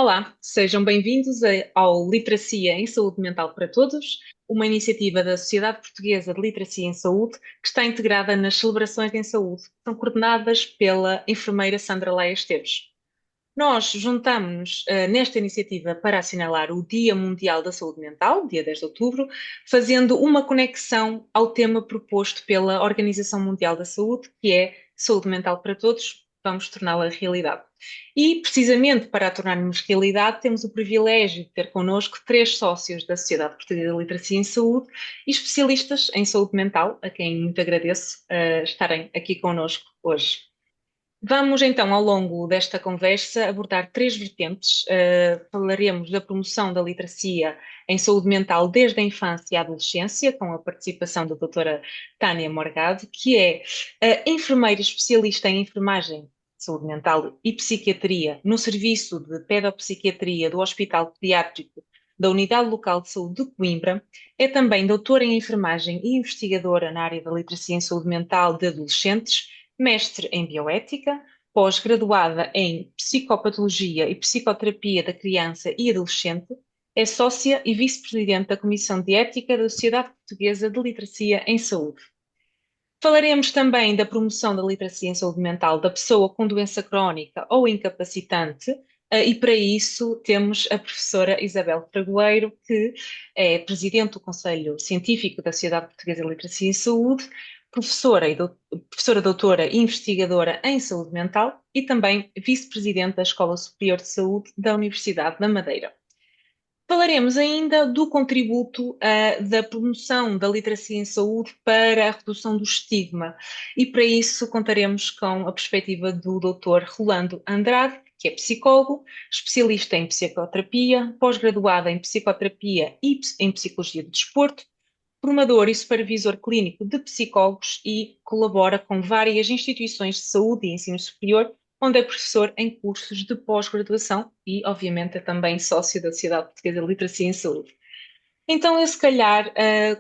Olá, sejam bem-vindos ao Literacia em Saúde Mental para Todos, uma iniciativa da Sociedade Portuguesa de Literacia em Saúde que está integrada nas celebrações em saúde, que são coordenadas pela enfermeira Sandra Leia Esteves. Nós juntamos-nos nesta iniciativa para assinalar o Dia Mundial da Saúde Mental, dia 10 de outubro, fazendo uma conexão ao tema proposto pela Organização Mundial da Saúde, que é Saúde Mental para Todos, vamos torná-la realidade. E, precisamente para a tornarmos realidade, temos o privilégio de ter connosco três sócios da Sociedade Portuguesa de Literacia em Saúde e especialistas em saúde mental, a quem muito agradeço estarem aqui connosco hoje. Vamos então, ao longo desta conversa, abordar três vertentes. Falaremos da promoção da literacia em saúde mental desde a infância e a adolescência, com a participação da doutora Tânia Morgado, que é enfermeira especialista em enfermagem, saúde mental e psiquiatria no Serviço de Pedopsiquiatria do Hospital Pediátrico da Unidade Local de Saúde de Coimbra. É também doutora em enfermagem e investigadora na área da literacia em saúde mental de adolescentes, mestre em bioética, pós-graduada em psicopatologia e psicoterapia da criança e adolescente, é sócia e vice-presidente da Comissão de Ética da Sociedade Portuguesa de Literacia em Saúde. Falaremos também da promoção da literacia em saúde mental da pessoa com doença crónica ou incapacitante, e para isso temos a professora Isabel Fragoeiro, que é presidente do Conselho Científico da Sociedade Portuguesa de Literacia em Saúde, professora doutora e investigadora em saúde mental e também vice-presidente da Escola Superior de Saúde da Universidade da Madeira. Falaremos ainda do contributo da promoção da literacia em saúde para a redução do estigma e para isso contaremos com a perspectiva do Dr. Rolando Andrade, que é psicólogo, especialista em psicoterapia, pós-graduado em psicoterapia e em psicologia do desporto, formador e supervisor clínico de psicólogos e colabora com várias instituições de saúde e ensino superior, onde é professor em cursos de pós-graduação e, obviamente, é também sócio da Sociedade Portuguesa de Literacia em Saúde. Então, eu se calhar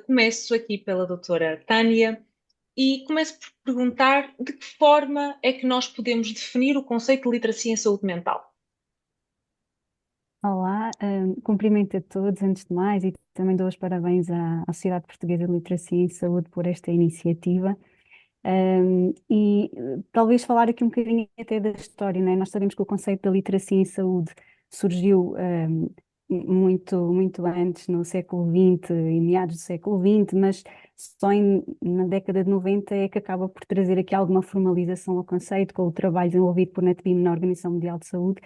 começo aqui pela doutora Tânia e começo por perguntar de que forma é que nós podemos definir o conceito de literacia em saúde mental. Olá, cumprimento a todos antes de mais e também dou os parabéns à Sociedade Portuguesa de Literacia e Saúde por esta iniciativa. Talvez falar aqui um bocadinho até da história, né? Nós sabemos que o conceito da literacia em saúde surgiu muito antes, no século XX, em meados do século XX, mas só na década de 90 é que acaba por trazer aqui alguma formalização ao conceito, com o trabalho desenvolvido por NATBIM na Organização Mundial de Saúde,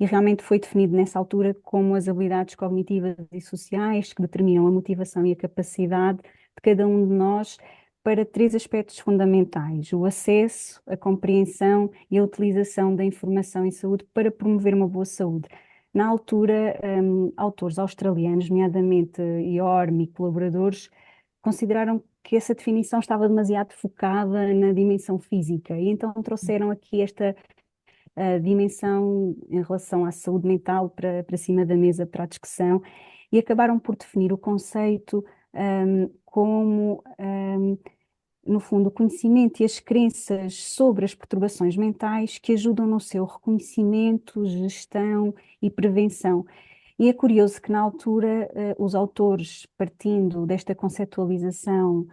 e realmente foi definido nessa altura como as habilidades cognitivas e sociais que determinam a motivação e a capacidade de cada um de nós para três aspectos fundamentais: o acesso, a compreensão e a utilização da informação em saúde para promover uma boa saúde. Na altura, autores australianos, nomeadamente Yorm e colaboradores, consideraram que essa definição estava demasiado focada na dimensão física e então trouxeram aqui esta a dimensão em relação à saúde mental para cima da mesa para a discussão e acabaram por definir o conceito como, no fundo, o conhecimento e as crenças sobre as perturbações mentais que ajudam no seu reconhecimento, gestão e prevenção. E é curioso que, na altura, os autores, partindo desta conceptualização,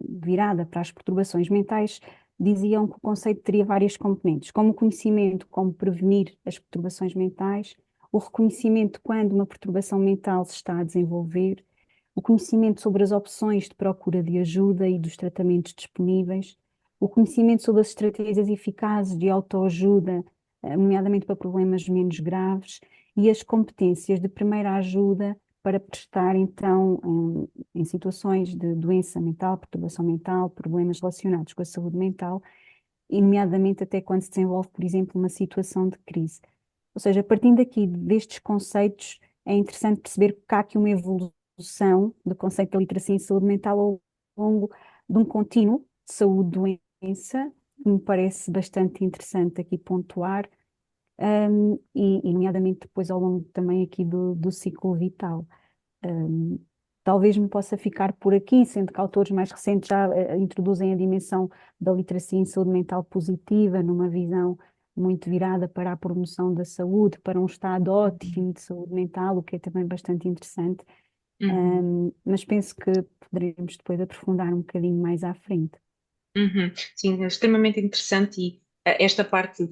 virada para as perturbações mentais, diziam que o conceito teria várias componentes, como o conhecimento, como prevenir as perturbações mentais, o reconhecimento quando uma perturbação mental se está a desenvolver, o conhecimento sobre as opções de procura de ajuda e dos tratamentos disponíveis, o conhecimento sobre as estratégias eficazes de autoajuda, nomeadamente para problemas menos graves, e as competências de primeira ajuda para prestar, então, em situações de doença mental, perturbação mental, problemas relacionados com a saúde mental, e nomeadamente até quando se desenvolve, por exemplo, uma situação de crise. Ou seja, partindo aqui destes conceitos, é interessante perceber que há aqui uma evolução do conceito da literacia em saúde mental ao longo de um contínuo de saúde-doença, que me parece bastante interessante aqui pontuar, nomeadamente depois ao longo também aqui do ciclo vital. Um, Talvez me possa ficar por aqui, sendo que autores mais recentes já introduzem a dimensão da literacia em saúde mental positiva, numa visão muito virada para a promoção da saúde, para um estado ótimo de saúde mental, o que é também bastante interessante. Uhum. Mas penso que poderemos depois aprofundar um bocadinho mais à frente. Uhum. Sim, é extremamente interessante e esta parte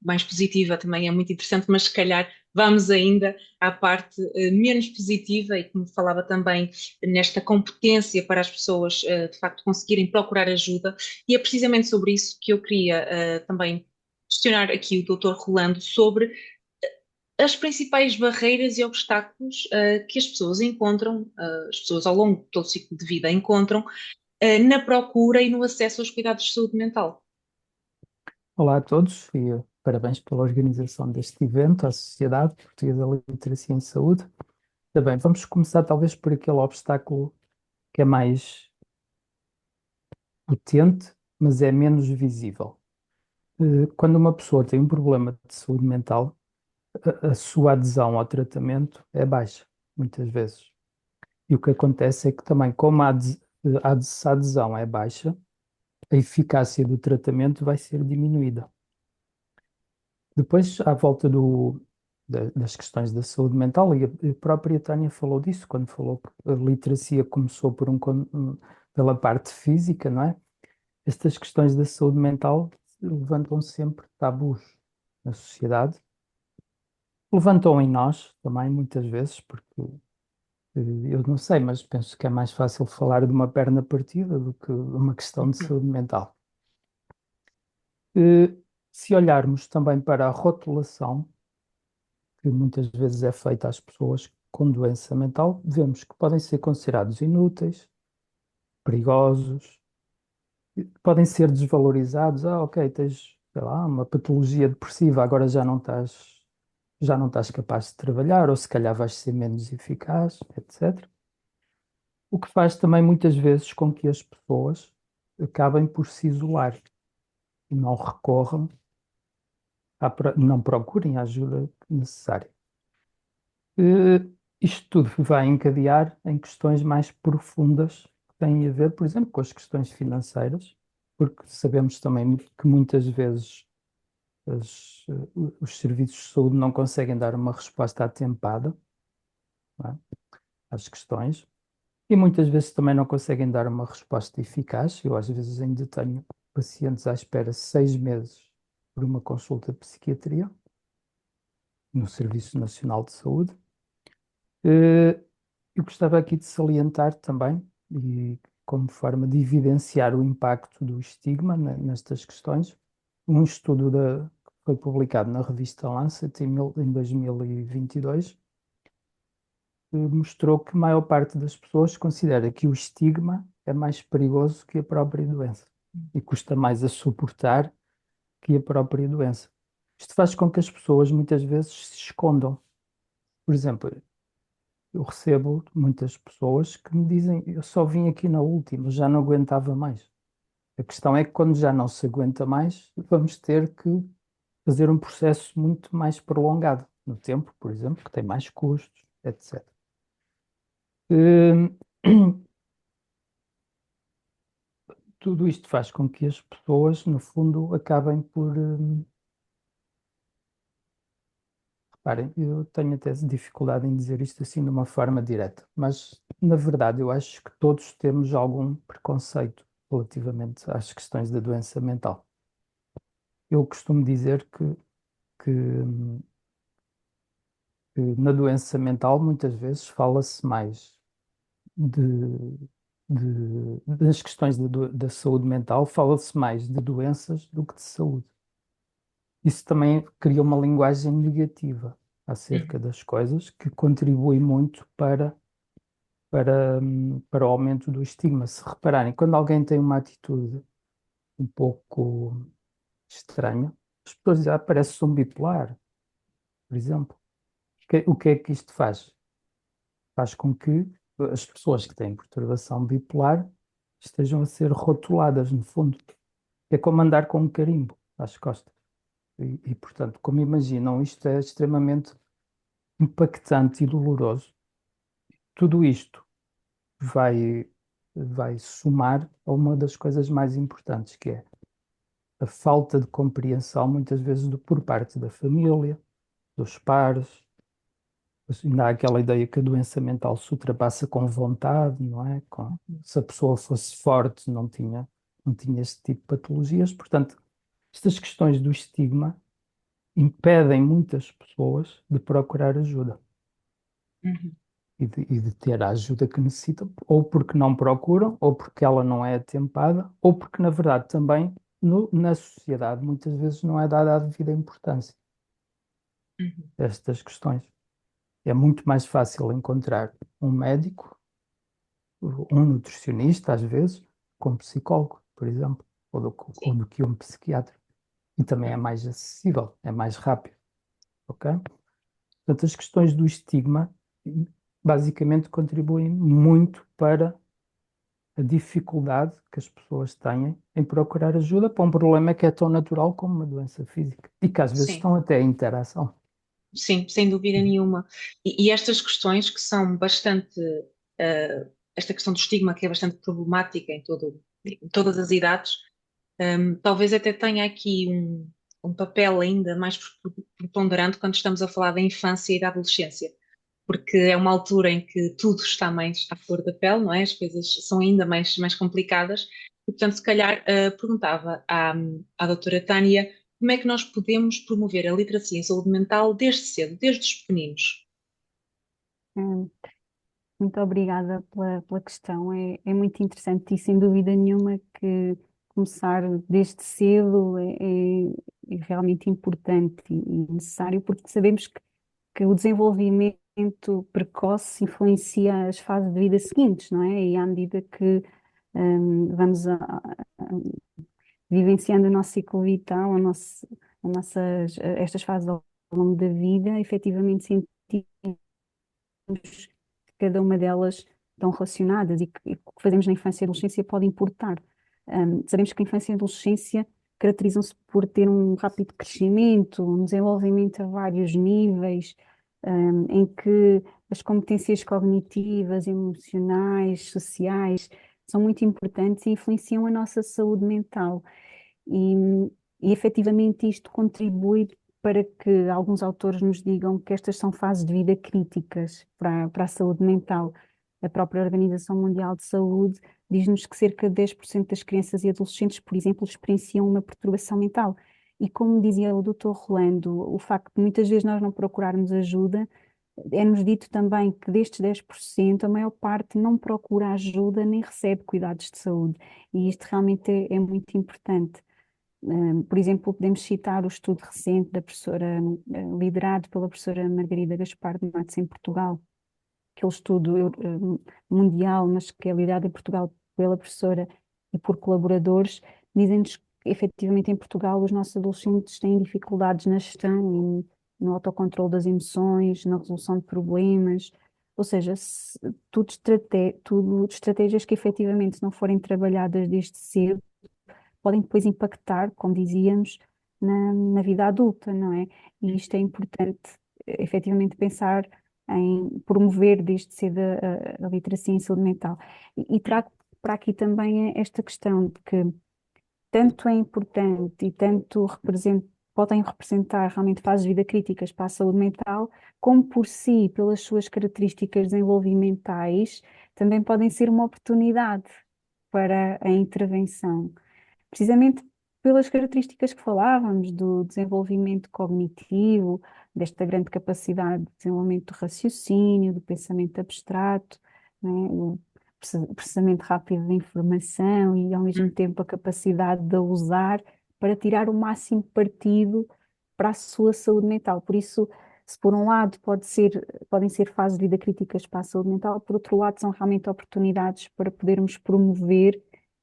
mais positiva também é muito interessante, mas se calhar vamos ainda à parte menos positiva e como falava também nesta competência para as pessoas de facto conseguirem procurar ajuda e é precisamente sobre isso que eu queria também questionar aqui o Dr. Rolando sobre as principais barreiras e obstáculos que as pessoas encontram, as pessoas ao longo de todo o ciclo de vida encontram na procura e no acesso aos cuidados de saúde mental. Olá a todos e parabéns pela organização deste evento à Sociedade Portuguesa de Literacia em Saúde. Também vamos começar talvez por aquele obstáculo que é mais potente, mas é menos visível. Quando uma pessoa tem um problema de saúde mental, a sua adesão ao tratamento é baixa, muitas vezes. E o que acontece é que também, como a adesão é baixa, a eficácia do tratamento vai ser diminuída. Depois, à volta das questões da saúde mental, e a própria Tânia falou disso, quando falou que a literacia começou pela parte física, não é? Estas questões da saúde mental levantam sempre tabus na sociedade, levantam em nós também, muitas vezes, porque eu não sei, mas penso que é mais fácil falar de uma perna partida do que de uma questão de saúde mental. Eh, Se olharmos também para a rotulação, que muitas vezes é feita às pessoas com doença mental, vemos que podem ser considerados inúteis, perigosos, podem ser desvalorizados. Ah, ok, tens, sei lá, uma patologia depressiva, agora já não estás capaz de trabalhar, ou se calhar vais ser menos eficaz, etc. O que faz também muitas vezes com que as pessoas acabem por se isolar e não recorram, não procurem a ajuda necessária. Eh, Isto tudo vai encadear em questões mais profundas que têm a ver, por exemplo, com as questões financeiras, porque sabemos também que muitas vezes os serviços de saúde não conseguem dar uma resposta atempada, não é, às questões, e muitas vezes também não conseguem dar uma resposta eficaz. Eu às vezes ainda tenho pacientes à espera 6 meses por uma consulta de psiquiatria no Serviço Nacional de Saúde. Eh, Eu gostava aqui de salientar também, e como forma de evidenciar o impacto do estigma nestas questões, um estudo que foi publicado na revista Lancet em 2022, mostrou que a maior parte das pessoas considera que o estigma é mais perigoso que a própria doença e custa mais a suportar que a própria doença. Isto faz com que as pessoas muitas vezes se escondam. Por exemplo, eu recebo muitas pessoas que me dizem: eu só vim aqui na última, já não aguentava mais. A questão é que quando já não se aguenta mais, vamos ter que fazer um processo muito mais prolongado no tempo, por exemplo, que tem mais custos, etc. Hum, Tudo isto faz com que as pessoas, no fundo, acabem por. Reparem, eu tenho até dificuldade em dizer isto assim de uma forma direta, mas na verdade eu acho que todos temos algum preconceito relativamente às questões da doença mental. Eu costumo dizer que na doença mental muitas vezes fala-se mais de, das questões da saúde mental, fala-se mais de doenças do que de saúde. Isso também cria uma linguagem negativa acerca Uhum. das coisas que contribui muito para o aumento do estigma. Se repararem, quando alguém tem uma atitude um pouco estranha, as pessoas dizem: parece um bipolar, por exemplo. O que é que isto faz? Faz com que as pessoas que têm perturbação bipolar estejam a ser rotuladas, no fundo. É como andar com um carimbo às costas. Portanto, como imaginam, isto é extremamente impactante e doloroso. Tudo isto vai, vai somar a uma das coisas mais importantes, que é a falta de compreensão, muitas vezes, por parte da família, dos pares. Ainda há aquela ideia que a doença mental se ultrapassa com vontade, não é? Se a pessoa fosse forte, não tinha este tipo de patologias. Portanto, estas questões do estigma impedem muitas pessoas de procurar ajuda Uhum. e de ter a ajuda que necessitam, ou porque não procuram, ou porque ela não é atempada, ou porque, na verdade, também na sociedade muitas vezes não é dada a devida importância Uhum. a estas questões. É muito mais fácil encontrar um médico, um nutricionista, às vezes, com um psicólogo, por exemplo, ou Sim. do que um psiquiatra. E também é mais acessível, é mais rápido, ok? Portanto, as questões do estigma basicamente contribuem muito para a dificuldade que as pessoas têm em procurar ajuda para um problema que é tão natural como uma doença física e que às vezes Sim. estão até em interação. Sim, sem dúvida nenhuma. E estas questões que são bastante, esta questão do estigma que é bastante problemática em todas as idades, talvez até tenha aqui um papel ainda mais preponderante quando estamos a falar da infância e da adolescência, porque é uma altura em que tudo está mais à flor da pele, não é? As coisas são ainda mais complicadas. E, portanto, se calhar, perguntava à doutora Tânia como é que nós podemos promover a literacia em saúde mental desde cedo, desde os pequeninos. Hum, Muito obrigada pela questão. É muito interessante e sem dúvida nenhuma que começar desde cedo é realmente importante e necessário, porque sabemos que o desenvolvimento precoce influencia as fases de vida seguintes, não é? E à medida que vamos vivenciando o nosso ciclo vital, estas fases ao longo da vida, efetivamente sentimos que cada uma delas estão relacionadas e o que fazemos na infância e adolescência pode importar. Sabemos que a infância e a adolescência caracterizam-se por ter um rápido crescimento, um desenvolvimento a vários níveis, em que as competências cognitivas, emocionais, sociais são muito importantes e influenciam a nossa saúde mental. E, e efetivamente isto contribui para que alguns autores nos digam que estas são fases de vida críticas para a saúde mental. A própria Organização Mundial de Saúde diz-nos que cerca de 10% das crianças e adolescentes, por exemplo, experienciam uma perturbação mental. E como dizia o Dr. Rolando, o facto de muitas vezes nós não procurarmos ajuda, é-nos dito também que destes 10%, a maior parte não procura ajuda nem recebe cuidados de saúde. E isto realmente é muito importante. Por exemplo, podemos citar o estudo recente da professora, liderado pela professora Margarida Gaspar de Matos em Portugal, aquele estudo mundial, mas que é liderado em Portugal pela professora e por colaboradores, dizem-nos que efetivamente em Portugal os nossos adolescentes têm dificuldades na gestão e no autocontrole das emoções, na resolução de problemas, ou seja, tudo estratégias que efetivamente se não forem trabalhadas desde cedo podem depois impactar, como dizíamos, na vida adulta, não é? E isto é importante, efetivamente, pensar em promover desde cedo a literacia em saúde mental. E trago para aqui também esta questão de que tanto é importante e tanto podem representar realmente fases de vida críticas para a saúde mental, como por si, pelas suas características desenvolvimentais, também podem ser uma oportunidade para a intervenção precisamente pelas características que falávamos, do desenvolvimento cognitivo, desta grande capacidade de desenvolvimento do raciocínio, do pensamento abstrato, né, o processamento rápido de informação e, ao mesmo tempo, a capacidade de a usar para tirar o máximo partido para a sua saúde mental. Por isso, se por um lado podem ser fases de vida críticas para a saúde mental, por outro lado, são realmente oportunidades para podermos promover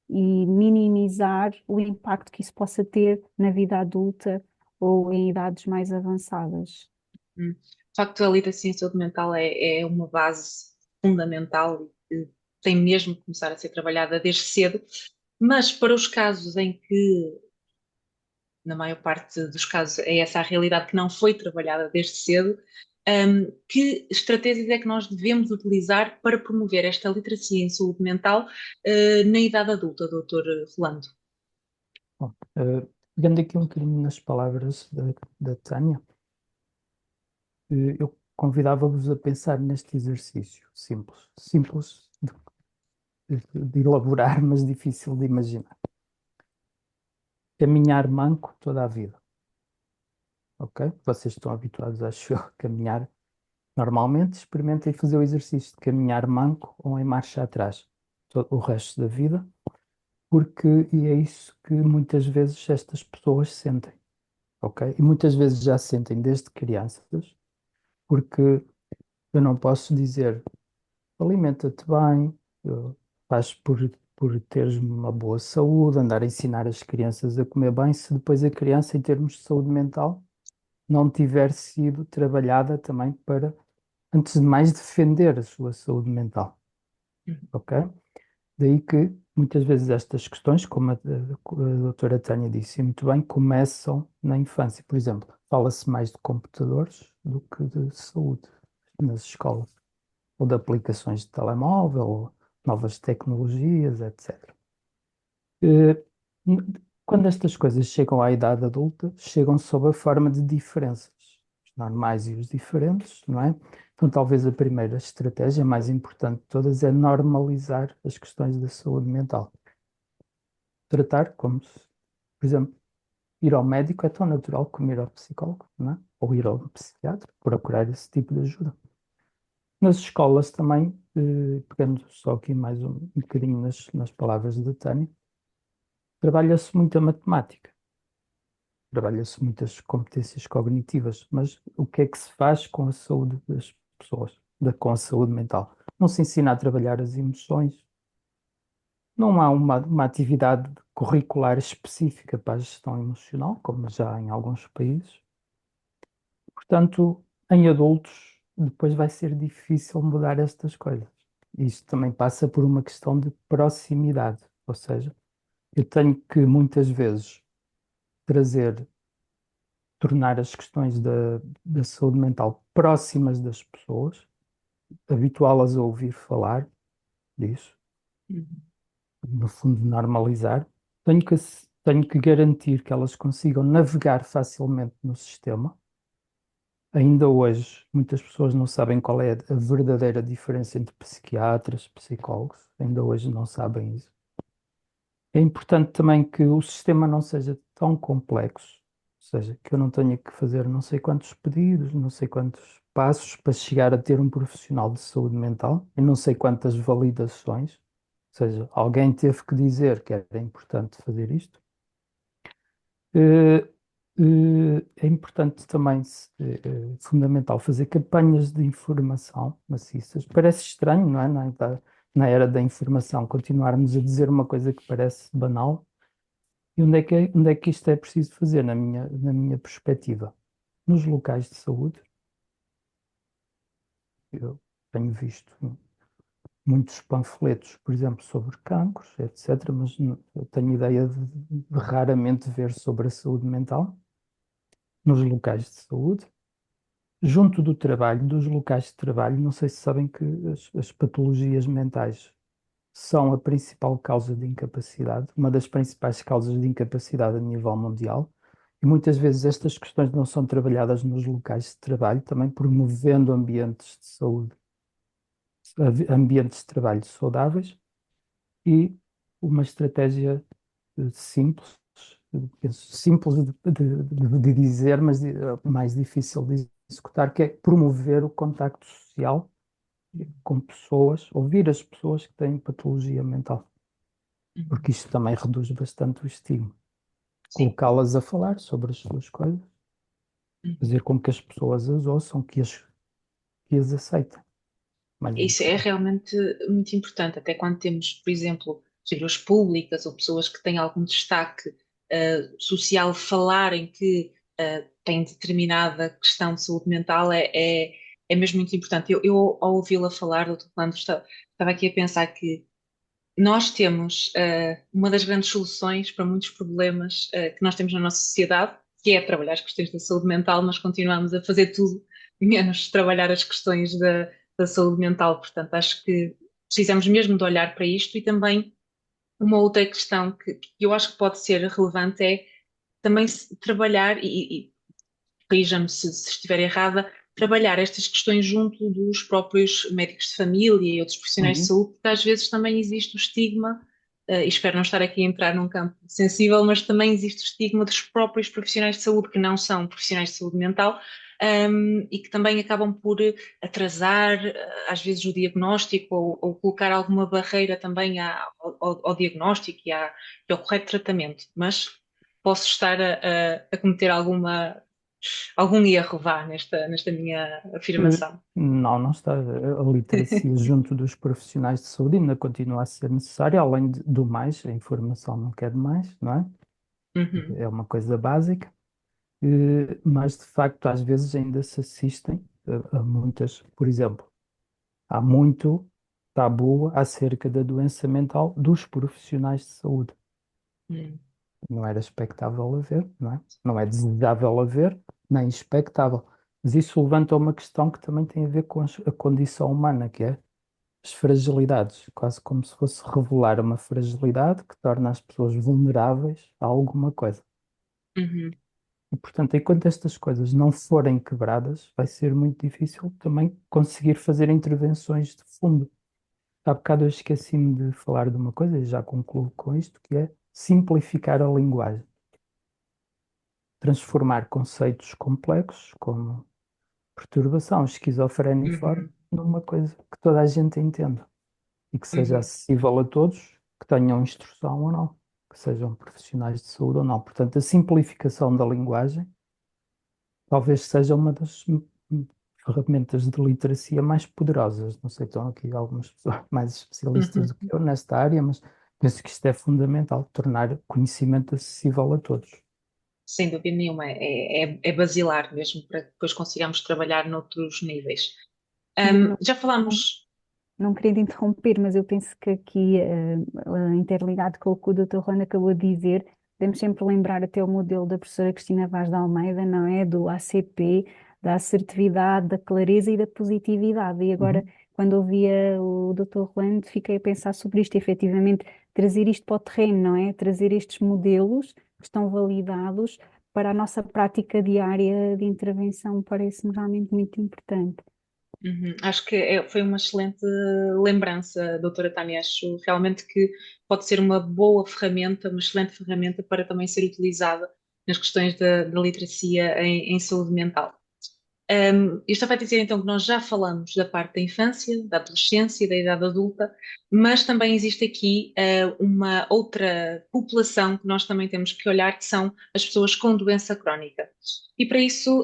e minimizar o impacto que isso possa ter na vida adulta ou em idades mais avançadas. De facto, a literacia em saúde mental é uma base fundamental e que tem mesmo que começar a ser trabalhada desde cedo, mas para os casos em que, na maior parte dos casos, é essa a realidade que não foi trabalhada desde cedo, que estratégias é que nós devemos utilizar para promover esta literacia em saúde mental, na idade adulta, doutor Rolando? Bom, Pegando aqui um bocadinho nas palavras da Tânia, eu convidava-vos a pensar neste exercício simples, simples de elaborar, mas difícil de imaginar. Caminhar manco toda a vida, ok? Vocês estão habituados, acho eu, a caminhar normalmente, experimentem fazer o exercício de caminhar manco ou em marcha atrás todo o resto da vida, porque e é isso que muitas vezes estas pessoas sentem, ok? E muitas vezes já sentem desde crianças, porque eu não posso dizer alimenta-te bem, faz por teres uma boa saúde, andar a ensinar as crianças a comer bem, se depois a criança, em termos de saúde mental, não tiver sido trabalhada também para, antes de mais, defender a sua saúde mental, Uhum. ok? Daí que muitas vezes estas questões, como a doutora Tânia disse muito bem, começam na infância. Por exemplo, fala-se mais de computadores do que de saúde nas escolas, ou de aplicações de telemóvel, ou novas tecnologias, etc. Eh, Quando estas coisas chegam à idade adulta, chegam sob a forma de diferenças, os normais e os diferentes, não é? Então, talvez a primeira estratégia mais importante de todas é normalizar as questões da saúde mental. Tratar como se, por exemplo, ir ao médico é tão natural como ir ao psicólogo, não é? Ou ir ao psiquiatra, procurar esse tipo de ajuda. Nas escolas também, pegando só aqui mais um bocadinho nas palavras da Tânia, trabalha-se muito a matemática, trabalha-se muitas competências cognitivas, mas o que é que se faz com a saúde das pessoas, com a saúde mental? Não se ensina a trabalhar as emoções, não há uma atividade curricular específica para a gestão emocional, como já há em alguns países. Portanto, em adultos, depois vai ser difícil mudar estas coisas. Isto também passa por uma questão de proximidade, ou seja, eu tenho que muitas vezes trazer, tornar as questões da saúde mental próximas das pessoas, habituá-las a ouvir falar disso, Uhum. no fundo, normalizar. Tenho que garantir que elas consigam navegar facilmente no sistema. Ainda hoje, muitas pessoas não sabem qual é a verdadeira diferença entre psiquiatras, psicólogos. Ainda hoje não sabem isso. É importante também que o sistema não seja tão complexo, ou seja, que eu não tenha que fazer não sei quantos pedidos, não sei quantos passos para chegar a ter um profissional de saúde mental e não sei quantas validações. Ou seja, alguém teve que dizer que era importante fazer isto. Eh, É importante também, fundamental, fazer campanhas de informação maciças. Parece estranho, não é? Na era da informação, continuarmos a dizer uma coisa que parece banal. E onde é que isto é preciso fazer, na minha perspectiva? Nos locais de saúde, eu tenho visto muitos panfletos, por exemplo, sobre cancros, etc., mas eu tenho ideia de raramente ver sobre a saúde mental nos locais de saúde. Junto do trabalho, dos locais de trabalho, não sei se sabem que as patologias mentais são a principal causa de incapacidade, uma das principais causas de incapacidade a nível mundial. E muitas vezes estas questões não são trabalhadas nos locais de trabalho, também promovendo ambientes de saúde, ambientes de trabalho saudáveis e uma estratégia simples, penso, simples de dizer, mas mais difícil de executar, que é promover o contacto social com pessoas, ouvir as pessoas que têm patologia mental, Uhum. porque isto também reduz bastante o estigma. Sim. Colocá-las a falar sobre as suas coisas, Uhum. fazer com que as pessoas as ouçam, que as aceitem. Mais Isso é importante. realmente muito importante, até quando temos, por exemplo, figuras públicas ou pessoas que têm algum destaque social falarem que têm determinada questão de saúde mental é mesmo muito importante. Eu ao ouvi-la falar, doutor Fernando, estava aqui a pensar que nós temos uma das grandes soluções para muitos problemas que nós temos na nossa sociedade, que é trabalhar as questões da saúde mental, mas continuamos a fazer tudo menos trabalhar as questões da saúde mental. Portanto, acho que precisamos mesmo de olhar para isto e também uma outra questão que eu acho que pode ser relevante é também trabalhar, e corrija-me se estiver errada, trabalhar estas questões junto dos próprios médicos de família e outros profissionais de Uhum. saúde, porque às vezes também existe o estigma, e espero não estar aqui a entrar num campo sensível, mas também existe o estigma dos próprios profissionais de saúde que não são profissionais de saúde mental, e que também acabam por atrasar, às vezes, o diagnóstico ou colocar alguma barreira também ao diagnóstico e ao correto tratamento. Mas posso estar a cometer algum erro, vá, nesta minha afirmação. Não, não está. A literacia junto dos profissionais de saúde ainda continua a ser necessária, além do mais, a informação não quer mais, não é? Uhum, É uma coisa básica. Mas de facto às vezes ainda se assistem a muitas, por exemplo, há muito tabu acerca da doença mental dos profissionais de saúde. uhum, Não era expectável haver, não é? Não é desejável haver, nem expectável. Mas isso levanta uma questão que também tem a ver com a condição humana, que é as fragilidades, quase como se fosse revelar uma fragilidade que torna as pessoas vulneráveis a alguma coisa. uhum, E, portanto, enquanto estas coisas não forem quebradas, vai ser muito difícil também conseguir fazer intervenções de fundo. Há bocado eu esqueci-me de falar de uma coisa, e já concluo com isto, que é simplificar a linguagem. Transformar conceitos complexos, como perturbação esquizofreniforme, uhum, numa coisa que toda a gente entenda e que seja uhum, acessível a todos, que tenham instrução ou não, que sejam profissionais de saúde ou não. Portanto, a simplificação da linguagem talvez seja uma das ferramentas de literacia mais poderosas. Não sei, estão aqui algumas pessoas mais especialistas do uhum. que eu nesta área, mas penso que isto é fundamental, tornar conhecimento acessível a todos. Sem dúvida nenhuma, é basilar mesmo para que depois consigamos trabalhar noutros níveis. Sim, eu Já não, falámos. não querendo interromper, mas eu penso que aqui, interligado com o que o Dr. Juan acabou de dizer, devemos sempre lembrar até o modelo da professora Cristina Vaz de Almeida, não é? Do ACP, da assertividade, da clareza e da positividade. E agora, Uhum. quando ouvia o Dr. Juan, fiquei a pensar sobre isto, efetivamente, trazer isto para o terreno, não é? Trazer estes modelos que estão validados para a nossa prática diária de intervenção, parece-me realmente muito importante. Uhum. Acho que foi uma excelente lembrança, doutora Tânia. Acho realmente que pode ser uma boa ferramenta, uma excelente ferramenta para também ser utilizada nas questões da literacia em saúde mental. Eu estava a dizer então que nós já falamos da parte da infância, da adolescência, da idade adulta, mas também existe aqui uma outra população que nós também temos que olhar, que são as pessoas com doença crónica. E para isso,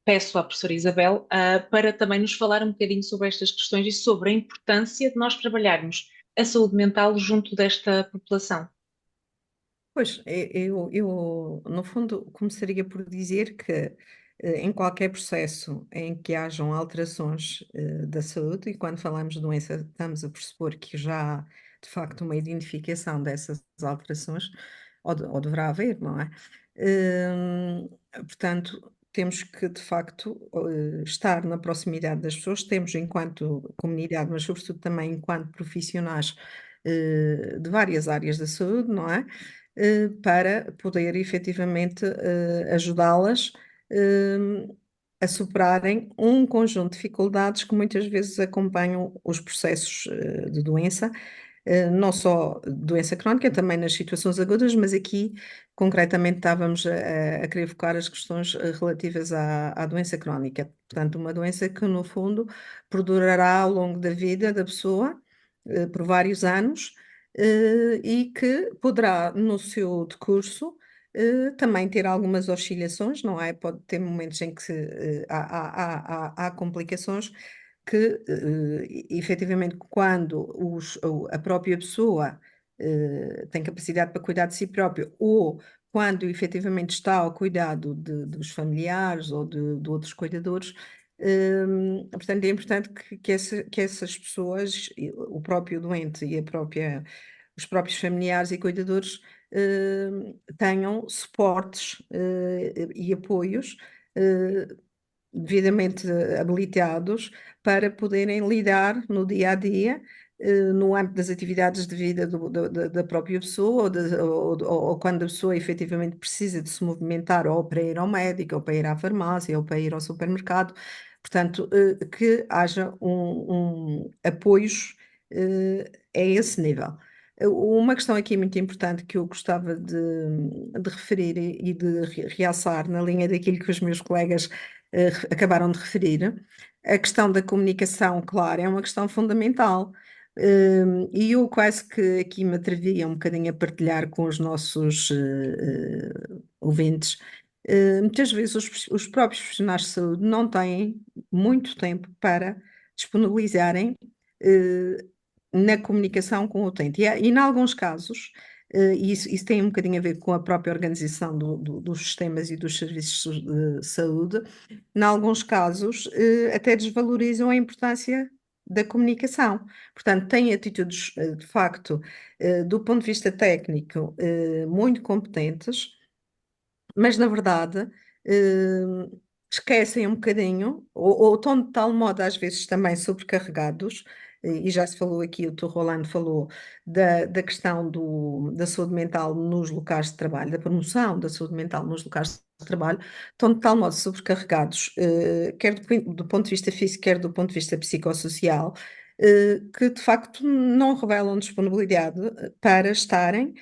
peço à professora Isabel, para também nos falar um bocadinho sobre estas questões e sobre a importância de nós trabalharmos a saúde mental junto desta população. Pois, no fundo, começaria por dizer que em qualquer processo em que hajam alterações da saúde, e quando falamos de doença, estamos a pressupor que já há, de facto, uma identificação dessas alterações, ou deverá haver, não é? Portanto, temos que, de facto, estar na proximidade das pessoas, temos enquanto comunidade, mas sobretudo também enquanto profissionais de várias áreas da saúde, não é? Para poder efetivamente ajudá-las eh, a superarem um conjunto de dificuldades que muitas vezes acompanham os processos de doença, não só doença crónica, também nas situações agudas, mas aqui concretamente estávamos a querer focar as questões relativas à doença crónica. Portanto, uma doença que no fundo perdurará ao longo da vida da pessoa, por vários anos e que poderá, no seu decurso, também ter algumas oscilações, não é? Pode ter momentos em que há complicações que, efetivamente, quando a própria pessoa tem capacidade para cuidar de si própria ou quando efetivamente está ao cuidado dos familiares ou de outros cuidadores, portanto, é importante que essas pessoas, o próprio doente e os próprios familiares e cuidadores, tenham suportes, e apoios, eh, devidamente habilitados para poderem lidar no dia a dia, no âmbito das atividades de vida da própria pessoa, ou quando a pessoa efetivamente precisa de se movimentar, ou para ir ao médico, ou para ir à farmácia, ou para ir ao supermercado. Portanto, que haja apoios a esse nível. Uma questão aqui muito importante que eu gostava de referir e de realçar na linha daquilo que os meus colegas acabaram de referir, a questão da comunicação, claro, é uma questão fundamental. E eu quase que aqui me atrevia um bocadinho a partilhar com os nossos ouvintes. Muitas vezes os próprios profissionais de saúde não têm muito tempo para disponibilizarem eh, na comunicação com o utente. E em alguns casos, e isso tem um bocadinho a ver com a própria organização dos sistemas e dos serviços de saúde, em alguns casos, até desvalorizam a importância da comunicação. Portanto, têm atitudes, de facto, do ponto de vista técnico, muito competentes, mas na verdade esquecem um bocadinho, ou estão de tal modo às vezes também sobrecarregados, e já se falou aqui, o Dr. Rolando falou da questão da saúde mental nos locais de trabalho, da promoção da saúde mental nos locais de trabalho, estão de tal modo sobrecarregados, quer do ponto de vista físico, quer do ponto de vista psicossocial, que de facto não revelam disponibilidade para estarem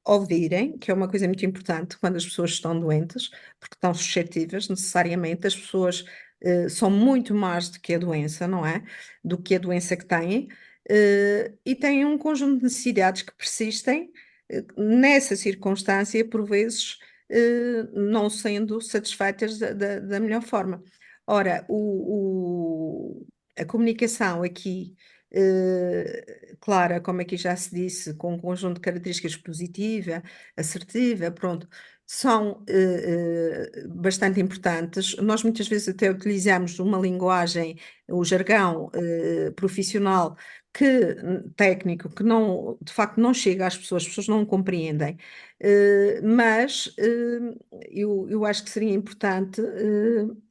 ouvirem, que é uma coisa muito importante quando as pessoas estão doentes, porque estão suscetíveis, necessariamente, as pessoas são muito mais do que a doença, não é? Do que a doença que têm, e têm um conjunto de necessidades que persistem, nessa circunstância, por vezes, não sendo satisfeitas da melhor forma. Ora, a comunicação aqui clara, como aqui já se disse, com um conjunto de características positiva, assertiva, pronto, são bastante importantes. Nós muitas vezes até utilizamos uma linguagem, o jargão profissional, técnico, que não, de facto não chega às pessoas, as pessoas não o compreendem. Mas eu acho que seria importante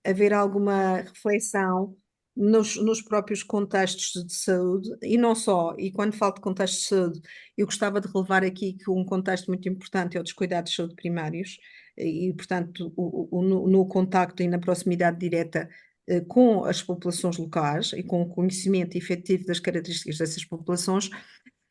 haver alguma reflexão nos próprios contextos de saúde, e não só, e quando falo de contexto de saúde, eu gostava de relevar aqui que um contexto muito importante é o dos cuidados de saúde primários, e, portanto, no contacto e na proximidade direta com as populações locais e com o conhecimento efetivo das características dessas populações,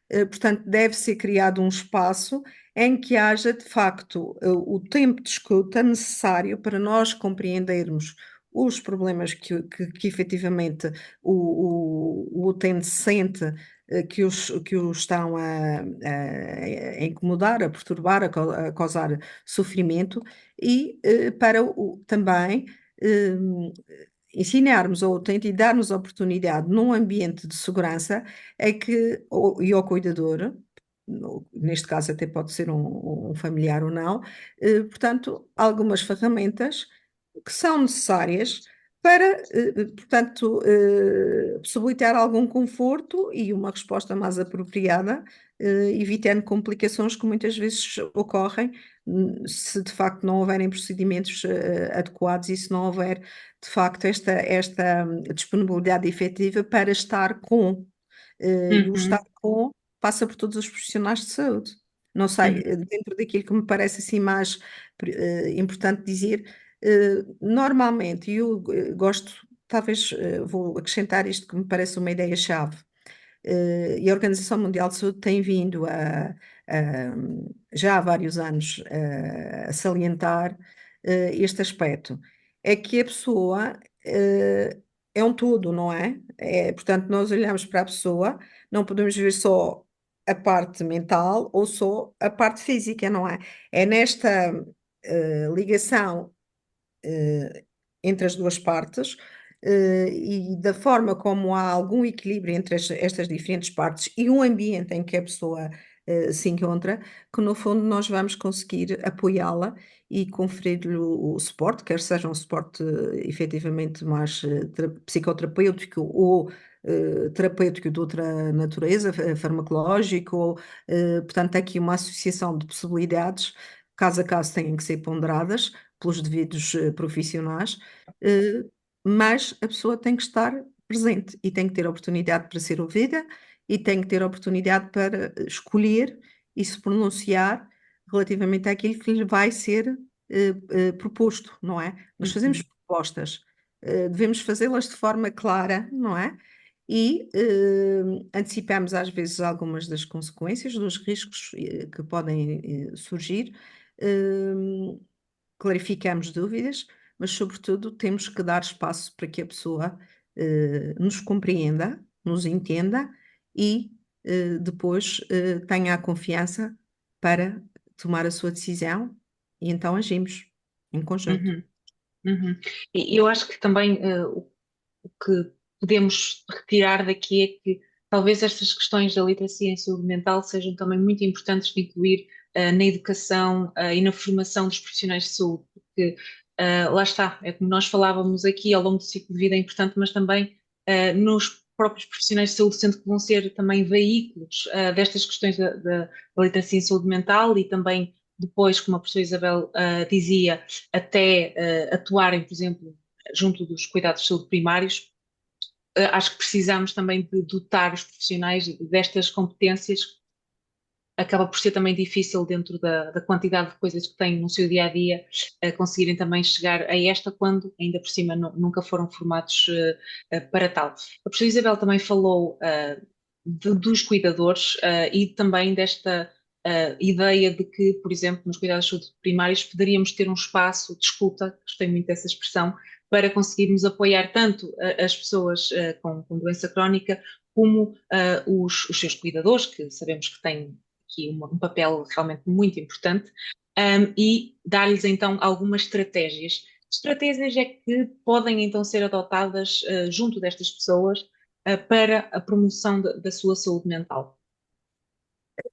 portanto, deve ser criado um espaço em que haja, de facto, o tempo de escuta necessário para nós compreendermos os problemas que efetivamente o utente sente, que os estão a incomodar, a perturbar, a causar sofrimento, e para também ensinarmos ao utente e darmos a oportunidade num ambiente de segurança e ao cuidador, neste caso até pode ser um familiar ou não, portanto, algumas ferramentas que são necessárias para, portanto, possibilitar algum conforto e uma resposta mais apropriada, evitando complicações que muitas vezes ocorrem se de facto não houverem procedimentos adequados e se não houver de facto esta disponibilidade efetiva para estar com. E o estar com passa por todos os profissionais de saúde. Não sei, dentro daquilo que me parece assim mais importante dizer, normalmente, e eu gosto, talvez vou acrescentar isto que me parece uma ideia-chave, e a Organização Mundial de Saúde tem vindo já há vários anos a salientar este aspecto, é que a pessoa é um todo, não é? Portanto, nós olhamos para a pessoa, não podemos ver só a parte mental ou só a parte física, não é? É nesta ligação entre as duas partes, e da forma como há algum equilíbrio entre estas diferentes partes e um ambiente em que a pessoa se encontra, que no fundo nós vamos conseguir apoiá-la e conferir-lhe o suporte, quer seja um suporte efetivamente mais psicoterapêutico ou terapêutico de outra natureza, farmacológico, portanto, aqui uma associação de possibilidades, caso a caso têm que ser ponderadas pelos devidos profissionais, mas a pessoa tem que estar presente e tem que ter oportunidade para ser ouvida e tem que ter a oportunidade para escolher e se pronunciar relativamente àquilo que lhe vai ser proposto, não é? Nós fazemos propostas, devemos fazê-las de forma clara, não é? E antecipamos às vezes algumas das consequências, dos riscos que podem surgir, clarificamos dúvidas, mas sobretudo temos que dar espaço para que a pessoa nos compreenda, nos entenda e depois tenha a confiança para tomar a sua decisão e então agimos em conjunto. Uhum, uhum. E eu acho que também o que podemos retirar daqui é que talvez estas questões da literacia em saúde mental sejam também muito importantes de incluir na educação e na formação dos profissionais de saúde, porque lá está, é como nós falávamos aqui, ao longo do ciclo de vida é importante, mas também nos próprios profissionais de saúde, sendo que vão ser também veículos destas questões da literacia em saúde mental e também depois, como a professora Isabel dizia, até atuarem, por exemplo, junto dos cuidados de saúde primários. Acho que precisamos também de dotar os profissionais destas competências. Acaba por ser também difícil, dentro da quantidade de coisas que têm no seu dia a dia, conseguirem também chegar a esta, quando ainda por cima nunca foram formados para tal. A professora Isabel também falou dos cuidadores e também desta ideia de que, por exemplo, nos cuidados de saúde primários poderíamos ter um espaço de escuta, gostei muito dessa expressão, para conseguirmos apoiar tanto as pessoas com doença crónica como os seus cuidadores, que sabemos que têm aqui um papel realmente muito importante, e dar-lhes então algumas estratégias. Que estratégias é que podem então ser adotadas junto destas pessoas para a promoção da sua saúde mental?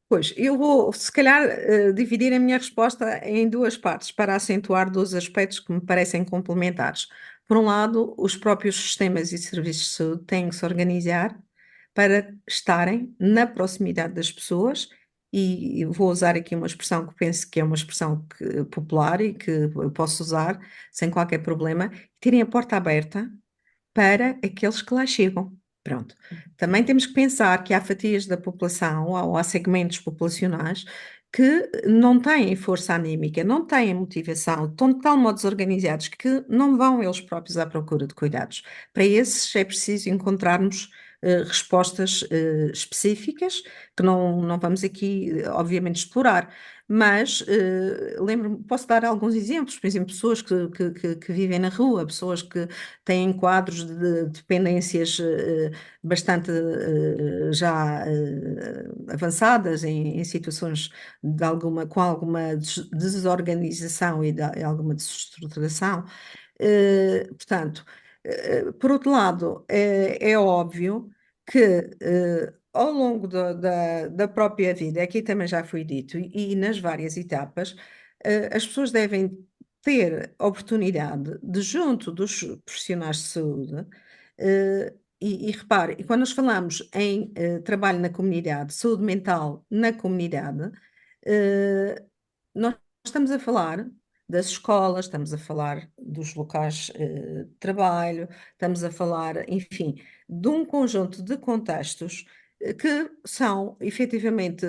Pois, eu vou, se calhar, dividir a minha resposta em duas partes, para acentuar dois aspectos que me parecem complementares. Por um lado, os próprios sistemas e serviços de saúde têm que se organizar para estarem na proximidade das pessoas, e vou usar aqui uma expressão que penso que é uma expressão popular e que eu posso usar sem qualquer problema, terem a porta aberta para aqueles que lá chegam. Pronto. Também temos que pensar que há fatias da população ou há segmentos populacionais que não têm força anímica, não têm motivação, estão de tal modo desorganizados que não vão eles próprios à procura de cuidados. Para esses é preciso encontrarmos respostas específicas, que não vamos aqui, obviamente, explorar, mas lembro-me, posso dar alguns exemplos, por exemplo, pessoas que vivem na rua, pessoas que têm quadros de dependências bastante já avançadas em situações com alguma desorganização e alguma desestruturação. Portanto, por outro lado, é óbvio que ao longo da própria vida, aqui também já foi dito, e nas várias etapas, as pessoas devem ter oportunidade de, junto dos profissionais de saúde, e repare, e quando nós falamos em trabalho na comunidade, saúde mental na comunidade, nós estamos a falar das escolas, estamos a falar dos locais de trabalho, estamos a falar, enfim, de um conjunto de contextos que são efetivamente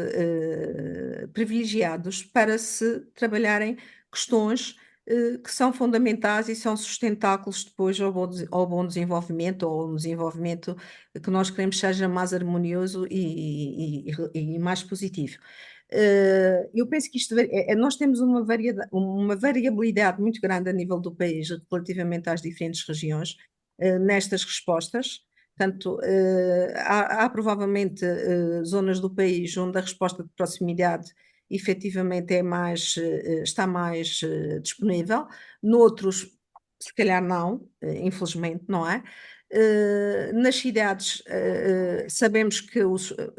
privilegiados para se trabalharem questões que são fundamentais e são sustentáculos depois ao bom desenvolvimento, ou um desenvolvimento que nós queremos seja mais harmonioso e mais positivo. Eu penso que nós temos uma variabilidade muito grande a nível do país relativamente às diferentes regiões nestas respostas. Portanto, há provavelmente zonas do país onde a resposta de proximidade efetivamente está mais disponível, noutros, se calhar não, infelizmente, não é? Nas cidades, sabemos que,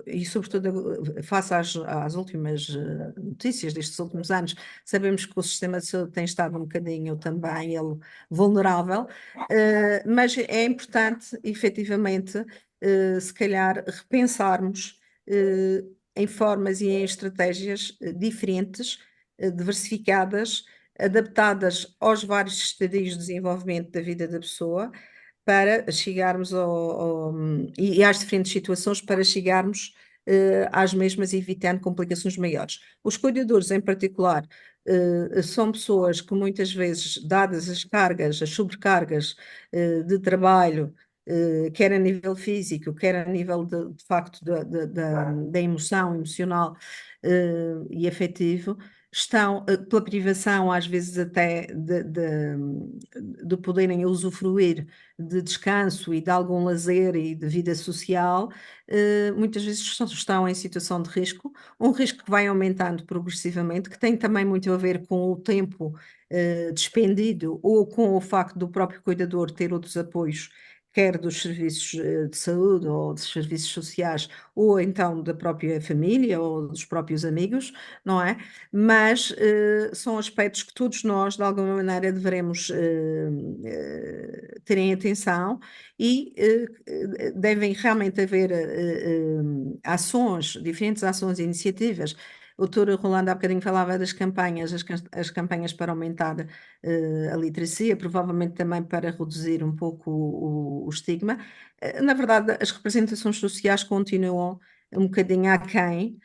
e sobretudo face às últimas notícias destes últimos anos, sabemos que o sistema de saúde tem estado um bocadinho também ele, vulnerável, mas é importante, efetivamente, se calhar, repensarmos em formas e em estratégias diferentes, diversificadas, adaptadas aos vários estadios de desenvolvimento da vida da pessoa, para chegarmos e às diferentes situações para chegarmos às mesmas, evitando complicações maiores. Os cuidadores, em particular, são pessoas que muitas vezes, dadas as cargas, as sobrecargas de trabalho, quer a nível físico, quer a nível de facto da emoção, emocional e afetivo, estão pela privação, às vezes até de poderem usufruir de descanso e de algum lazer e de vida social, muitas vezes estão em situação de risco, um risco que vai aumentando progressivamente, que tem também muito a ver com o tempo despendido ou com o facto do próprio cuidador ter outros apoios, quer dos serviços de saúde ou dos serviços sociais, ou então da própria família ou dos próprios amigos, não é? Mas são aspectos que todos nós, de alguma maneira, devemos ter em atenção e devem realmente haver ações, diferentes ações e iniciativas. O doutor Rolando há bocadinho falava das campanhas, as campanhas para aumentar a literacia, provavelmente também para reduzir um pouco o estigma. Na verdade, as representações sociais continuam um bocadinho aquém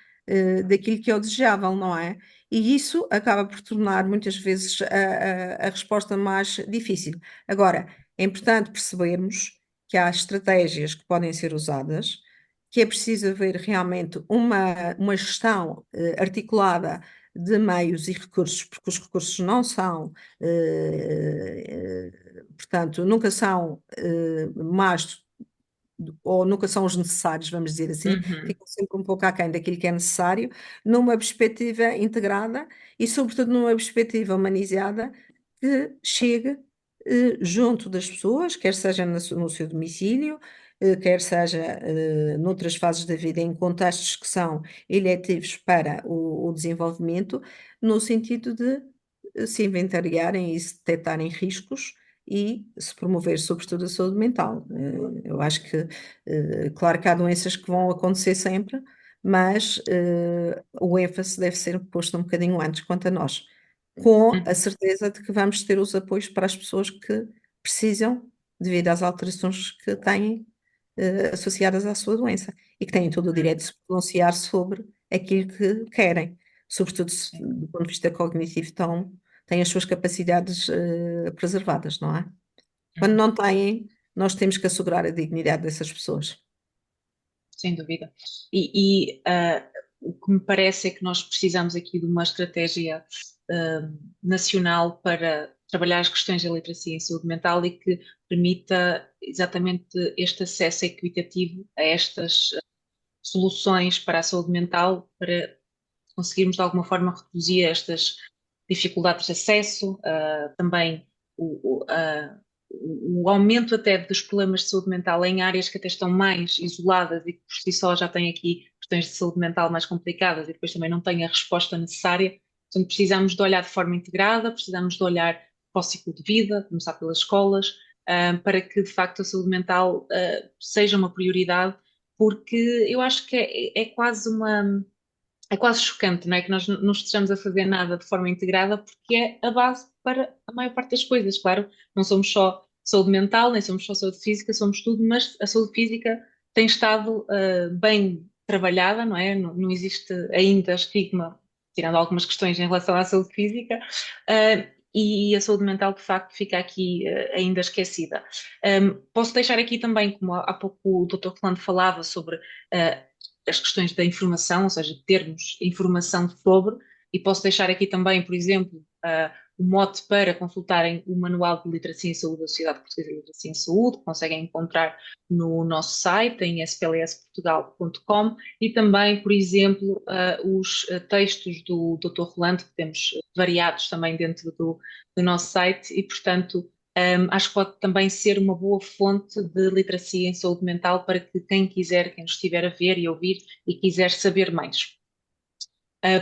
daquilo que é o desejável, não é? E isso acaba por tornar muitas vezes a resposta mais difícil. Agora, é importante percebermos que há estratégias que podem ser usadas, que é preciso haver realmente uma gestão articulada de meios e recursos, porque os recursos não são, portanto, nunca são mais ou nunca são os necessários, vamos dizer assim, Uhum. ficam sempre um pouco aquém daquilo que é necessário, numa perspectiva integrada e, sobretudo, numa perspectiva humanizada que chegue junto das pessoas, quer seja no seu domicílio, quer seja noutras fases da vida, em contextos que são eletivos para o desenvolvimento, no sentido de se inventariarem e se detectarem riscos e se promover, sobretudo, a saúde mental. Eu acho que, claro que há doenças que vão acontecer sempre, mas o ênfase deve ser posto um bocadinho antes quanto a nós, com a Uhum. certeza de que vamos ter os apoios para as pessoas que precisam, devido às alterações que têm associadas à sua doença e que têm todo o direito de se pronunciar sobre aquilo que querem, sobretudo se, do ponto de vista cognitivo, têm as suas capacidades preservadas, não é? Quando Uhum. não têm, nós temos que assegurar a dignidade dessas pessoas. Sem dúvida. E o que me parece é que nós precisamos aqui de uma estratégia nacional para trabalhar as questões da literacia em saúde mental e que permita exatamente este acesso equitativo a estas soluções para a saúde mental, para conseguirmos de alguma forma reduzir estas dificuldades de acesso, também o aumento até dos problemas de saúde mental em áreas que até estão mais isoladas e que por si só já têm aqui questões de saúde mental mais complicadas e depois também não têm a resposta necessária. Portanto, precisamos de olhar de forma integrada, precisamos de olhar para o ciclo de vida, começar pelas escolas, para que de facto a saúde mental seja uma prioridade, porque eu acho que é quase chocante, não é? Que nós não estejamos a fazer nada de forma integrada, porque é a base para a maior parte das coisas. Claro, não somos só saúde mental, nem somos só saúde física, somos tudo, mas a saúde física tem estado bem trabalhada, não é? Não existe ainda estigma, tirando algumas questões em relação à saúde física, e a saúde mental, de facto, fica aqui ainda esquecida. Posso deixar aqui também, como há pouco o Dr. Rolando falava sobre as questões da informação, ou seja, termos informação sobre, e posso deixar aqui também, por exemplo, o mote para consultarem o Manual de Literacia em Saúde da Sociedade Portuguesa de Literacia em Saúde, que conseguem encontrar no nosso site, em splsportugal.com, e também, por exemplo, os textos do Dr. Rolando, que temos variados também dentro do nosso site, e, portanto, acho que pode também ser uma boa fonte de literacia em saúde mental para que quem quiser, quem nos estiver a ver e ouvir e quiser saber mais,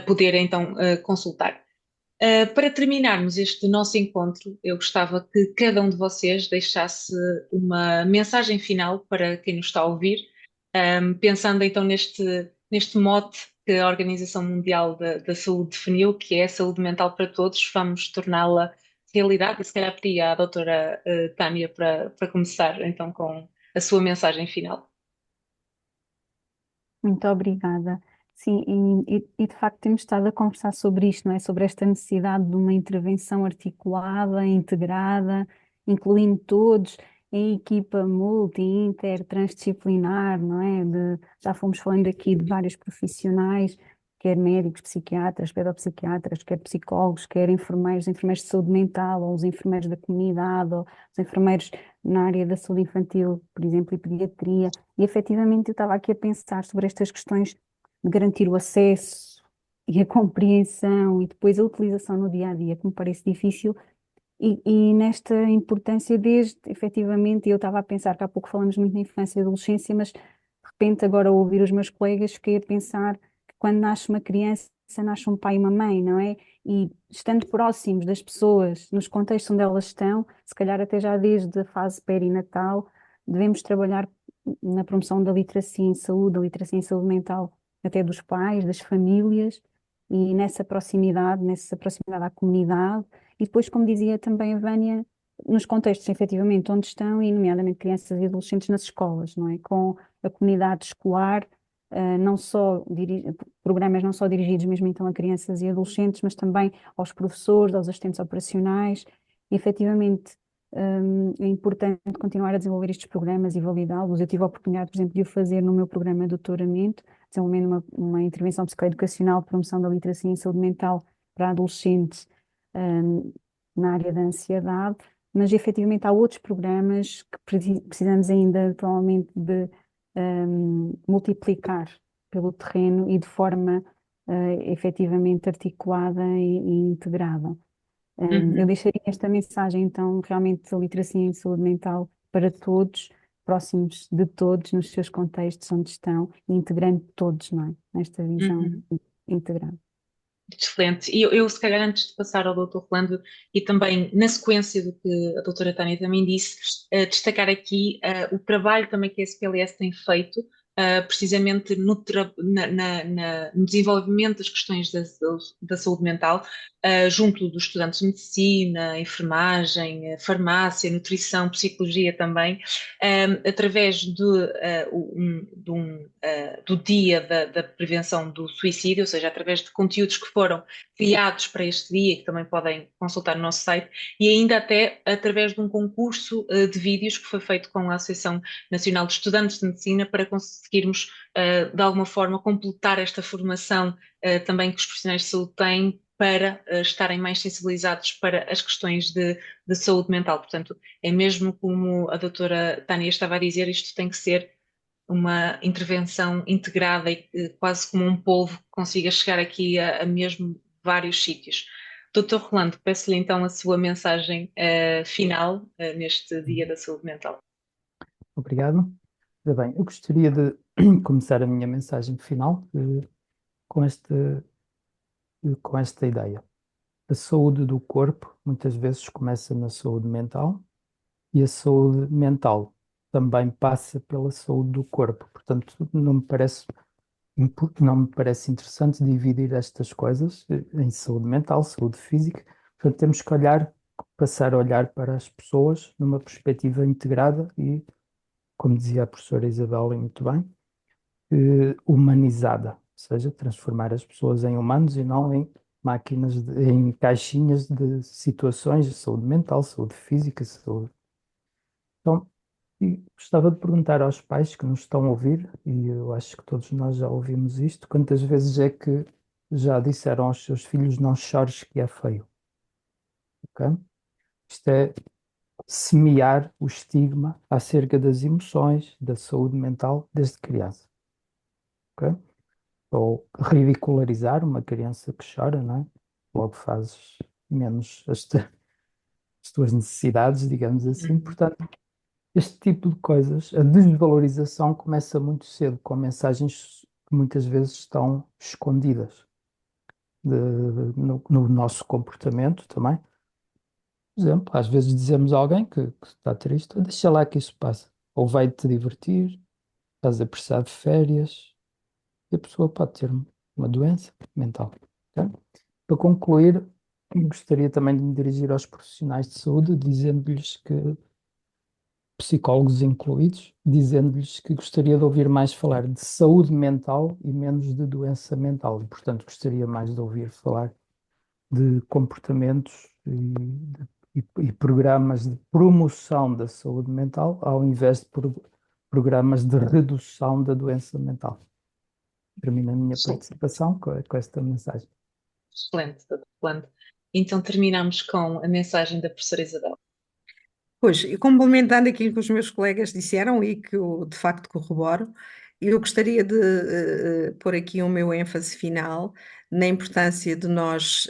poder então consultar. Para terminarmos este nosso encontro, eu gostava que cada um de vocês deixasse uma mensagem final para quem nos está a ouvir, pensando então neste mote que a Organização Mundial da Saúde definiu, que é a saúde mental para todos, vamos torná-la realidade, e se calhar pedi à doutora Tânia para começar então com a sua mensagem final. Muito obrigada. Sim, e de facto temos estado a conversar sobre isto, não é? Sobre esta necessidade de uma intervenção articulada, integrada, incluindo todos, em equipa multi, inter, transdisciplinar, não é? Já fomos falando aqui de vários profissionais, quer médicos, psiquiatras, pedopsiquiatras, quer psicólogos, quer enfermeiros de saúde mental, ou os enfermeiros da comunidade, ou os enfermeiros na área da saúde infantil, por exemplo, e pediatria. E efetivamente eu estava aqui a pensar sobre estas questões de garantir o acesso e a compreensão e depois a utilização no dia a dia, que me parece difícil, e nesta importância desde, efetivamente, eu estava a pensar que há pouco falamos muito na infância e adolescência, mas de repente agora ao ouvir os meus colegas fiquei a pensar que quando nasce uma criança, nasce um pai e uma mãe, não é? E estando próximos das pessoas, nos contextos onde elas estão, se calhar até já desde a fase perinatal, devemos trabalhar na promoção da literacia em saúde, da literacia em saúde mental, até dos pais, das famílias, e nessa proximidade à comunidade, e depois, como dizia também a Vânia, nos contextos, efetivamente, onde estão, e nomeadamente crianças e adolescentes nas escolas, não é? Com a comunidade escolar, não só programas não só dirigidos mesmo então a crianças e adolescentes, mas também aos professores, aos assistentes operacionais. E, efetivamente, é importante continuar a desenvolver estes programas e validá-los. Eu tive a oportunidade, por exemplo, de o fazer no meu programa de doutoramento, desenvolvendo uma intervenção psicoeducacional de promoção da literacia em saúde mental para adolescentes, hum, na área da ansiedade, mas efetivamente há outros programas que precisamos ainda atualmente de multiplicar pelo terreno e de forma efetivamente articulada e integrada. Eu Uhum. deixaria esta mensagem, então, realmente da literacia em saúde mental para todos, próximos de todos, nos seus contextos onde estão, e integrando todos, não é? Nesta visão Uhum. integrada. Excelente. E eu, se calhar, antes de passar ao Dr. Rolando, e também na sequência do que a doutora Tânia também disse, destacar aqui o trabalho também que a SPLS tem feito, precisamente no desenvolvimento das questões da saúde mental, junto dos estudantes de medicina, enfermagem, farmácia, nutrição, psicologia também, através do Dia da Prevenção do Suicídio, ou seja, através de conteúdos que foram criados para este dia, que também podem consultar no nosso site, e ainda até através de um concurso de vídeos que foi feito com a Associação Nacional de Estudantes de Medicina para conseguirmos, de alguma forma, completar esta formação também que os profissionais de saúde têm para estarem mais sensibilizados para as questões de saúde mental. Portanto, é mesmo como a doutora Tânia estava a dizer, isto tem que ser uma intervenção integrada e quase como um polvo que consiga chegar aqui a mesmo vários sítios. Doutor Rolando, peço-lhe então a sua mensagem final neste Dia da Saúde Mental. Obrigado. Ora bem, eu gostaria de começar a minha mensagem final com com esta ideia. A saúde do corpo muitas vezes começa na saúde mental e a saúde mental também passa pela saúde do corpo. Portanto, não me parece interessante dividir estas coisas em saúde mental, saúde física. Portanto, temos que passar a olhar para as pessoas numa perspectiva integrada e, como dizia a professora Isabel e muito bem, humanizada, ou seja, transformar as pessoas em humanos e não em máquinas, em caixinhas de situações de saúde mental, saúde física, saúde. Então, e gostava de perguntar aos pais que nos estão a ouvir, e eu acho que todos nós já ouvimos isto, quantas vezes é que já disseram aos seus filhos não chores que é feio, ok? Isto é semear o estigma acerca das emoções, da saúde mental desde criança, ok? Ou ridicularizar uma criança que chora, não é? Logo fazes menos as tuas necessidades, digamos assim. Uhum. Portanto, este tipo de coisas, a desvalorização começa muito cedo, com mensagens que muitas vezes estão escondidas no nosso comportamento também. Por exemplo, às vezes dizemos a alguém que está triste: deixa lá que isso passa. Ou vai-te divertir, estás a precisar de férias, e a pessoa pode ter uma doença mental. Ok? Para concluir, gostaria também de me dirigir aos profissionais de saúde, dizendo-lhes que, psicólogos incluídos, dizendo-lhes que gostaria de ouvir mais falar de saúde mental e menos de doença mental. E, portanto, gostaria mais de ouvir falar de comportamentos e programas de promoção da saúde mental, ao invés de programas de redução da doença mental. Termino a minha Excelente, participação com esta mensagem. excelente, excelente. Então terminamos com a mensagem da professora Isabel. Pois, e complementando aquilo que os meus colegas disseram e que eu de facto corroboro, eu gostaria de pôr aqui o meu ênfase final na importância de nós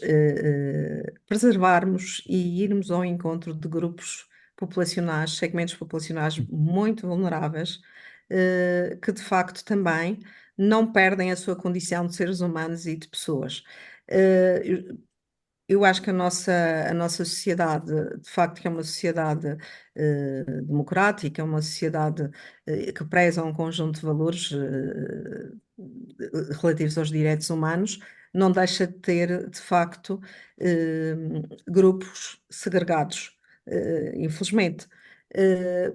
preservarmos e irmos ao encontro de grupos populacionais, segmentos populacionais muito vulneráveis, que de facto também não perdem a sua condição de seres humanos e de pessoas. Eu acho que a nossa sociedade, de facto, que é uma sociedade democrática, é uma sociedade que preza um conjunto de valores relativos aos direitos humanos, não deixa de ter, de facto, eh, grupos segregados, infelizmente.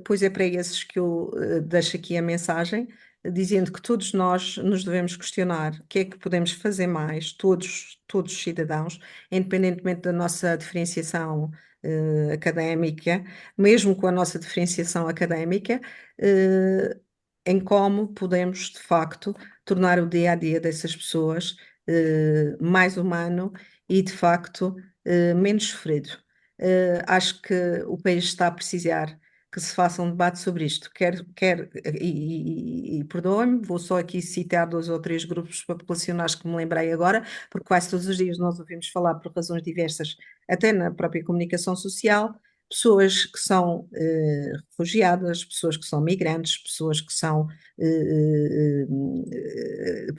Pois é para esses que eu deixo aqui a mensagem, dizendo que todos nós nos devemos questionar o que é que podemos fazer mais, todos os cidadãos, independentemente da nossa diferenciação académica, mesmo com a nossa diferenciação académica, eh, em como podemos, de facto, tornar o dia a dia dessas pessoas mais humano e, de facto, menos sofrido. Acho que o país está a precisar que se faça um debate sobre isto. E perdoem-me, vou só aqui citar 2 ou 3 grupos populacionais que me lembrei agora, porque quase todos os dias nós ouvimos falar por razões diversas, até na própria comunicação social, pessoas que são refugiadas, pessoas que são migrantes, pessoas que são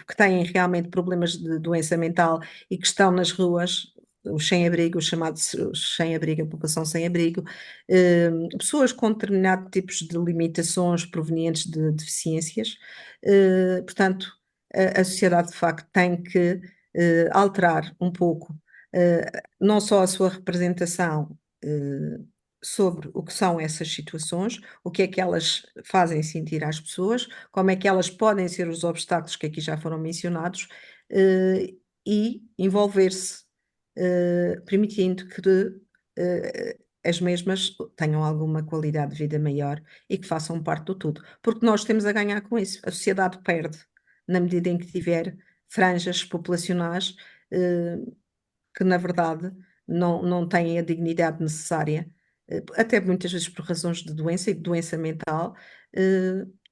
que têm realmente problemas de doença mental e que estão nas ruas, os sem-abrigo, os chamados sem-abrigo, a população sem-abrigo, pessoas com determinados tipos de limitações provenientes de deficiências. Portanto, a sociedade de facto tem que alterar um pouco não só a sua representação sobre o que são essas situações, o que é que elas fazem sentir às pessoas, como é que elas podem ser os obstáculos que aqui já foram mencionados, e envolver-se, permitindo que as mesmas tenham alguma qualidade de vida maior e que façam parte do tudo. Porque nós temos a ganhar com isso. A sociedade perde na medida em que tiver franjas populacionais que, na verdade, não têm a dignidade necessária, até muitas vezes por razões de doença e de doença mental,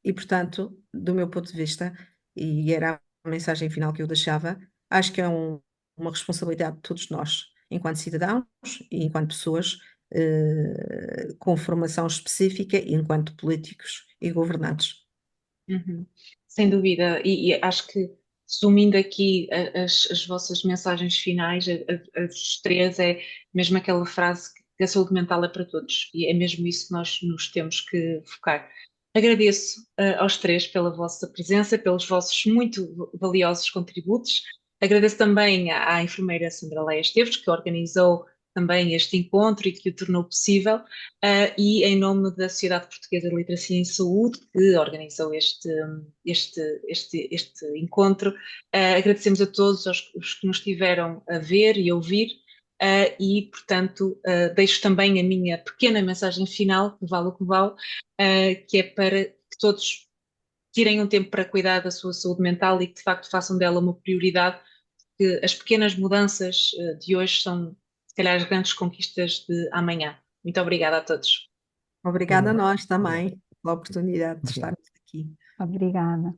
e, portanto, do meu ponto de vista, e era a mensagem final que eu deixava, acho que é uma responsabilidade de todos nós, enquanto cidadãos e enquanto pessoas com formação específica, e enquanto políticos e governantes. Uhum. Sem dúvida, e acho que resumindo aqui as vossas mensagens finais, as três, é mesmo aquela frase que a saúde mental é para todos, e é mesmo isso que nós nos temos que focar. Agradeço aos três pela vossa presença, pelos vossos muito valiosos contributos. Agradeço também à enfermeira Sandra Leia Esteves, que organizou também este encontro e que o tornou possível. E em nome da Sociedade Portuguesa de Literacia em Saúde, que organizou este encontro, agradecemos a todos os que nos tiveram a ver e a ouvir, e, portanto, deixo também a minha pequena mensagem final, que vale o que vale, que é para que todos tirem um tempo para cuidar da sua saúde mental e que, de facto, façam dela uma prioridade, porque as pequenas mudanças de hoje são, se calhar, as grandes conquistas de amanhã. Muito obrigada a todos. Obrigada a Obrigado. nós Obrigado. também pela oportunidade de Obrigado. estarmos aqui. Obrigada.